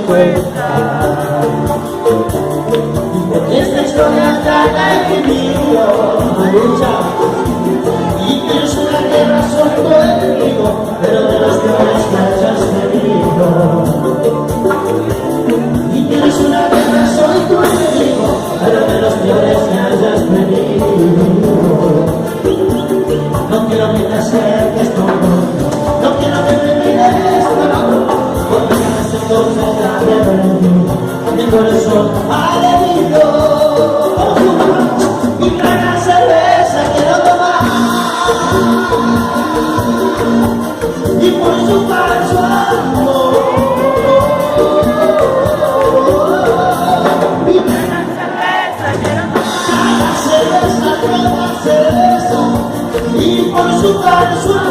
cuenta. Porque esta historia trata de vivido a luchar. Y tienes una guerra, soy tu enemigo, pero de los peores que hayas tenido. Y tienes una guerra, soy tu enemigo, pero de los peores que hayas tenido. No quiero que te acerques conmigo, no quiero que me mires conmigo, porque entonces ya me perdí, mi corazón ha herido. Mi gran cerveza quiero tomar, y por su falso amor. Mi gran cerveza quiero tomar, cerveza, cerveza, y por su falso amor.